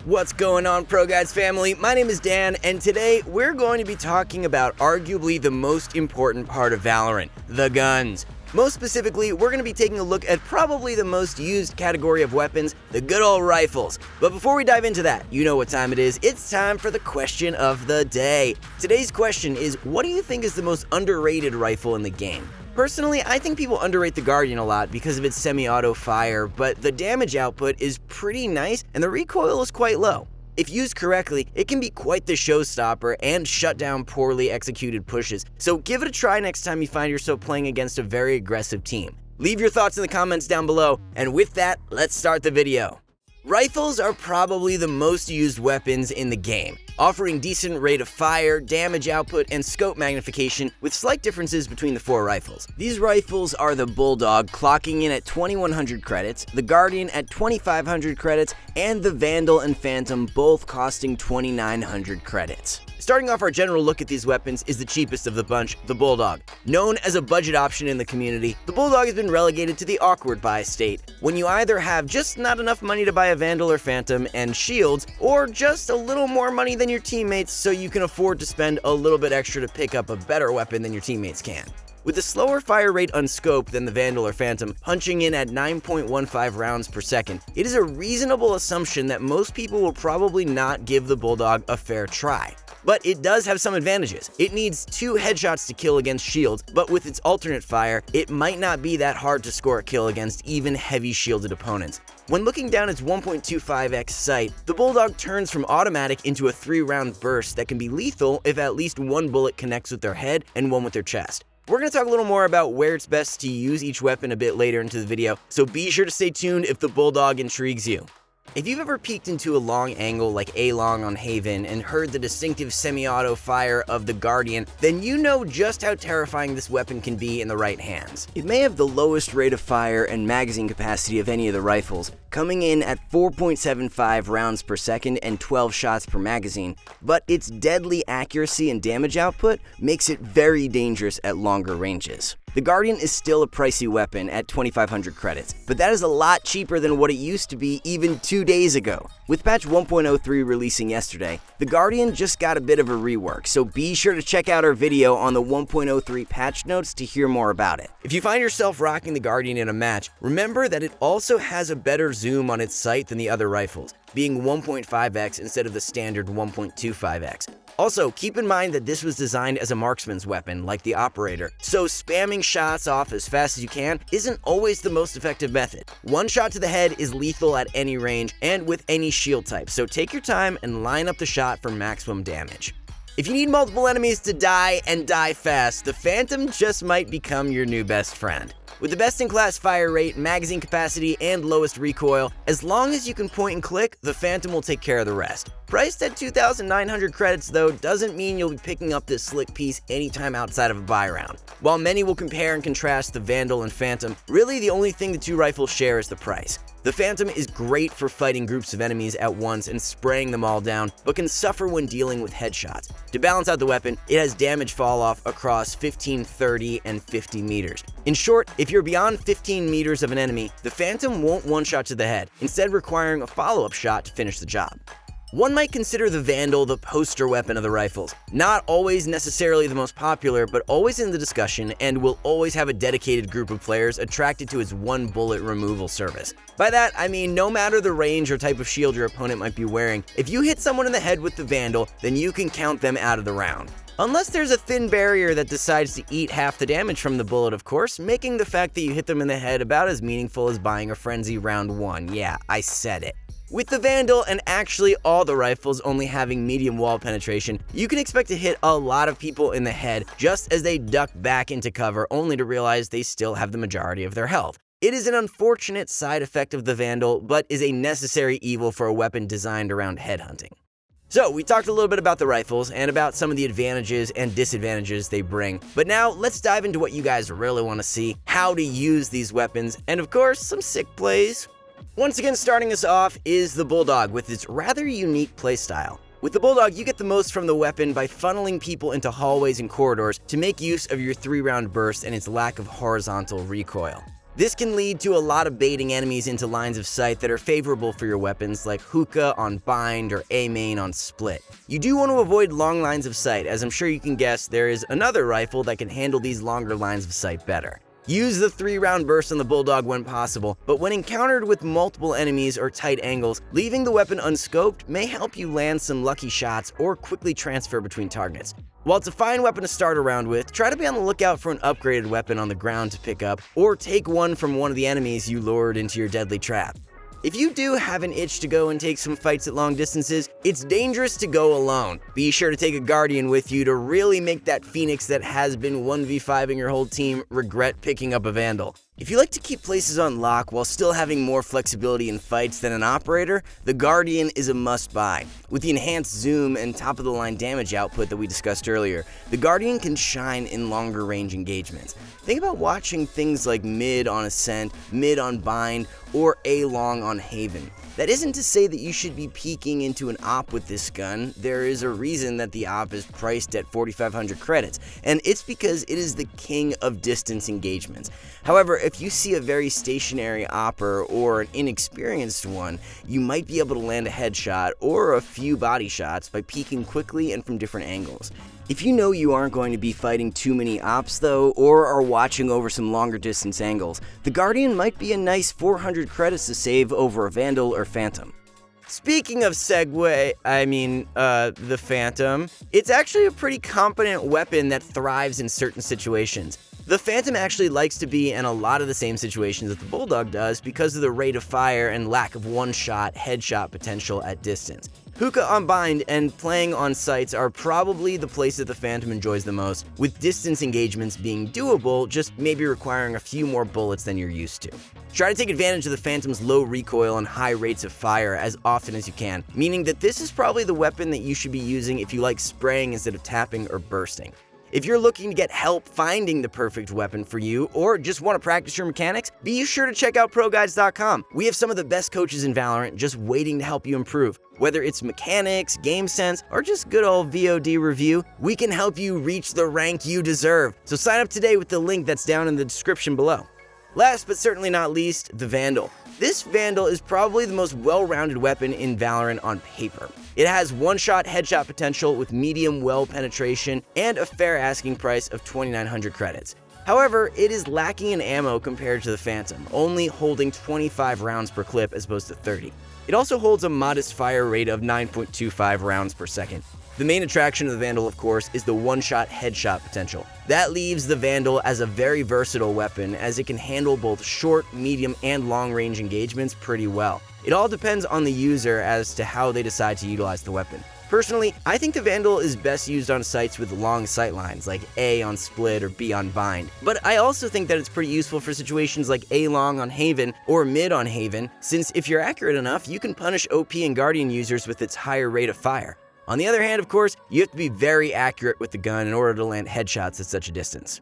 What's going on, ProGuides family? My name is Dan, and today we're going to be talking about arguably the most important part of Valorant, the guns. Most specifically, we're going to be taking a look at probably the most used category of weapons, the good old rifles. But before we dive into that, you know what time it is. It's time for the question of the day. Today's question is, what do you think is the most underrated rifle in the game? Personally, I think people underrate the Guardian a lot because of its semi-auto fire, but the damage output is pretty nice and the recoil is quite low. If used correctly, it can be quite the showstopper and shut down poorly executed pushes, so give it a try next time you find yourself playing against a very aggressive team. Leave your thoughts in the comments down below, and with that, let's start the video. Rifles are probably the most used weapons in the game, offering decent rate of fire, damage output, and scope magnification with slight differences between the four rifles. These rifles are the Bulldog, clocking in at 2100 credits, the Guardian at 2500 credits, and the Vandal and Phantom both costing 2900 credits. Starting off our general look at these weapons is the cheapest of the bunch, the Bulldog. Known as a budget option in the community, the Bulldog has been relegated to the awkward buy state, when you either have just not enough money to buy a Vandal or Phantom and shields, or just a little more money than your teammates so you can afford to spend a little bit extra to pick up a better weapon than your teammates can. With a slower fire rate unscoped than the Vandal or Phantom, punching in at 9.15 rounds per second, it is a reasonable assumption that most people will probably not give the Bulldog a fair try. But it does have some advantages. It needs 2 headshots to kill against shields, but with its alternate fire, it might not be that hard to score a kill against even heavy shielded opponents. When looking down its 1.25x sight, the Bulldog turns from automatic into a 3-round burst that can be lethal if at least 1 bullet connects with their head and 1 with their chest. We're going to talk a little more about where it's best to use each weapon a bit later into the video, so be sure to stay tuned if the Bulldog intrigues you. If you've ever peeked into a long angle like A-Long on Haven and heard the distinctive semi-auto fire of the Guardian, then you know just how terrifying this weapon can be in the right hands. It may have the lowest rate of fire and magazine capacity of any of the rifles, coming in at 4.75 rounds per second and 12 shots per magazine, but its deadly accuracy and damage output makes it very dangerous at longer ranges. The Guardian is still a pricey weapon at 2500 credits, but that is a lot cheaper than what it used to be even 2 days ago. With patch 1.03 releasing yesterday, the Guardian just got a bit of a rework, so be sure to check out our video on the 1.03 patch notes to hear more about it. If you find yourself rocking the Guardian in a match, remember that it also has a better zoom on its sight than the other rifles, being 1.5x instead of the standard 1.25x. Also, keep in mind that this was designed as a marksman's weapon, like the Operator, so spamming shots off as fast as you can isn't always the most effective method. 1 shot to the head is lethal at any range and with any shield type, so take your time and line up the shot for maximum damage. If you need multiple enemies to die and die fast, the Phantom just might become your new best friend. With the best-in-class fire rate, magazine capacity, and lowest recoil, as long as you can point and click, the Phantom will take care of the rest. Priced at 2,900 credits though doesn't mean you'll be picking up this slick piece anytime outside of a buy round. While many will compare and contrast the Vandal and Phantom, really the only thing the two rifles share is the price. The Phantom is great for fighting groups of enemies at once and spraying them all down, but can suffer when dealing with headshots. To balance out the weapon, it has damage fall off across 15, 30, and 50 meters. In short, if you're beyond 15 meters of an enemy, the Phantom won't one-shot to the head, instead requiring a follow-up shot to finish the job. One might consider the Vandal the poster weapon of the rifles. Not always necessarily the most popular, but always in the discussion, and will always have a dedicated group of players attracted to its 1-bullet removal service. By that, I mean no matter the range or type of shield your opponent might be wearing, if you hit someone in the head with the Vandal, then you can count them out of the round. Unless there's a thin barrier that decides to eat half the damage from the bullet, of course, making the fact that you hit them in the head about as meaningful as buying a Frenzy round 1. Yeah, I said it. With the Vandal and actually all the rifles only having medium wall penetration, you can expect to hit a lot of people in the head just as they duck back into cover only to realize they still have the majority of their health. It is an unfortunate side effect of the Vandal, but is a necessary evil for a weapon designed around headhunting. So, we talked a little bit about the rifles and about some of the advantages and disadvantages they bring, but now let's dive into what you guys really want to see, how to use these weapons, and of course, some sick plays. Once again, starting us off is the Bulldog with its rather unique playstyle. With the Bulldog, you get the most from the weapon by funneling people into hallways and corridors to make use of your 3-round burst and its lack of horizontal recoil. This can lead to a lot of baiting enemies into lines of sight that are favorable for your weapons, like hookah on bind or A-main on split. You do want to avoid long lines of sight, as I'm sure you can guess there is another rifle that can handle these longer lines of sight better. Use the 3-round burst on the Bulldog when possible, but when encountered with multiple enemies or tight angles, leaving the weapon unscoped may help you land some lucky shots or quickly transfer between targets. While it's a fine weapon to start around with, try to be on the lookout for an upgraded weapon on the ground to pick up, or take one from one of the enemies you lured into your deadly trap. If you do have an itch to go and take some fights at long distances, it's dangerous to go alone. Be sure to take a Guardian with you to really make that Phoenix that has been 1v5ing your whole team regret picking up a Vandal. If you like to keep places on lock while still having more flexibility in fights than an operator, the Guardian is a must-buy. With the enhanced zoom and top-of-the-line damage output that we discussed earlier, the Guardian can shine in longer range engagements. Think about watching things like mid on Ascent, mid on Bind, or A-long on Haven. That isn't to say that you should be peeking into an op with this gun. There is a reason that the op is priced at 4,500 credits, and it's because it is the king of distance engagements. However, if you see a very stationary opper or an inexperienced one, you might be able to land a headshot or a few body shots by peeking quickly and from different angles. If you know you aren't going to be fighting too many ops though, or are watching over some longer distance angles, the Guardian might be a nice 400 credits to save over a Vandal or Phantom. Speaking of the Phantom, it's actually a pretty competent weapon that thrives in certain situations. The Phantom actually likes to be in a lot of the same situations that the Bulldog does because of the rate of fire and lack of one-shot headshot potential at distance. Hookah on Bind and playing on sights are probably the places the Phantom enjoys the most, with distance engagements being doable, just maybe requiring a few more bullets than you're used to. Try to take advantage of the Phantom's low recoil and high rates of fire as often as you can, meaning that this is probably the weapon that you should be using if you like spraying instead of tapping or bursting. If you're looking to get help finding the perfect weapon for you, or just want to practice your mechanics, be sure to check out ProGuides.com. We have some of the best coaches in Valorant just waiting to help you improve. Whether it's mechanics, game sense, or just good old VOD review, we can help you reach the rank you deserve. So sign up today with the link that's down in the description below. Last but certainly not least, the Vandal. This Vandal is probably the most well-rounded weapon in Valorant on paper. It has one-shot headshot potential with medium well penetration and a fair asking price of 2,900 credits. However, it is lacking in ammo compared to the Phantom, only holding 25 rounds per clip as opposed to 30. It also holds a modest fire rate of 9.25 rounds per second. The main attraction of the Vandal, of course, is the one-shot headshot potential. That leaves the Vandal as a very versatile weapon, as it can handle both short, medium, and long-range engagements pretty well. It all depends on the user as to how they decide to utilize the weapon. Personally, I think the Vandal is best used on sights with long sight lines, like A on Split or B on Bind. But I also think that it's pretty useful for situations like A long on Haven or mid on Haven, since if you're accurate enough, you can punish OP and Guardian users with its higher rate of fire. On the other hand, of course, you have to be very accurate with the gun in order to land headshots at such a distance.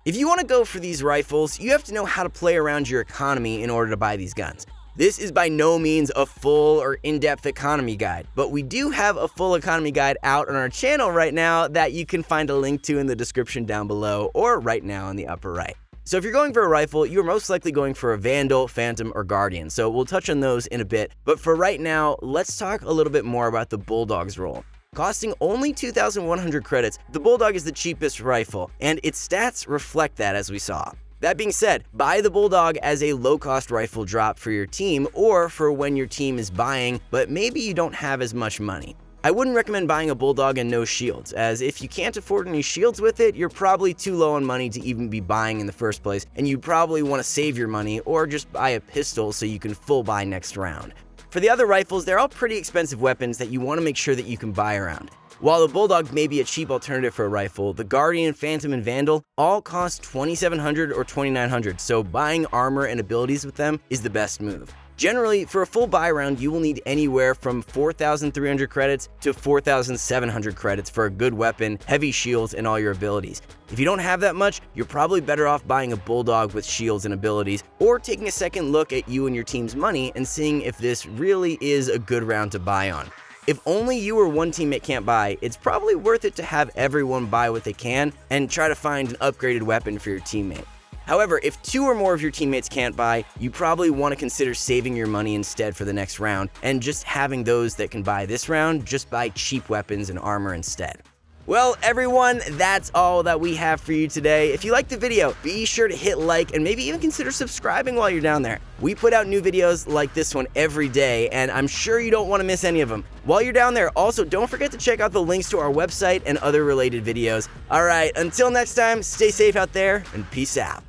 If you want to go for these rifles, you have to know how to play around your economy in order to buy these guns. This is by no means a full or in-depth economy guide, but we do have a full economy guide out on our channel right now that you can find a link to in the description down below or right now in the upper right. So if you're going for a rifle, you're most likely going for a Vandal, Phantom, or Guardian, so we'll touch on those in a bit. But for right now, let's talk a little bit more about the Bulldog's role. Costing only 2,100 credits, the Bulldog is the cheapest rifle, and its stats reflect that as we saw. That being said, buy the Bulldog as a low-cost rifle drop for your team or for when your team is buying, but maybe you don't have as much money. I wouldn't recommend buying a Bulldog and no shields, as if you can't afford any shields with it, you're probably too low on money to even be buying in the first place, and you probably want to save your money or just buy a pistol so you can full buy next round. For the other rifles, they're all pretty expensive weapons that you want to make sure that you can buy around. While the Bulldog may be a cheap alternative for a rifle, the Guardian, Phantom, and Vandal all cost 2,700 or 2,900, so buying armor and abilities with them is the best move. Generally, for a full buy round, you will need anywhere from 4,300 credits to 4,700 credits for a good weapon, heavy shields, and all your abilities. If you don't have that much, you're probably better off buying a Bulldog with shields and abilities, or taking a second look at you and your team's money and seeing if this really is a good round to buy on. If only you or one teammate can't buy, it's probably worth it to have everyone buy what they can and try to find an upgraded weapon for your teammate. However, if 2 or more of your teammates can't buy, you probably want to consider saving your money instead for the next round, and just having those that can buy this round just buy cheap weapons and armor instead. Well, everyone, that's all that we have for you today. If you liked the video, be sure to hit like and maybe even consider subscribing while you're down there. We put out new videos like this one every day, and I'm sure you don't want to miss any of them. While you're down there, also don't forget to check out the links to our website and other related videos. All right, until next time, stay safe out there and peace out.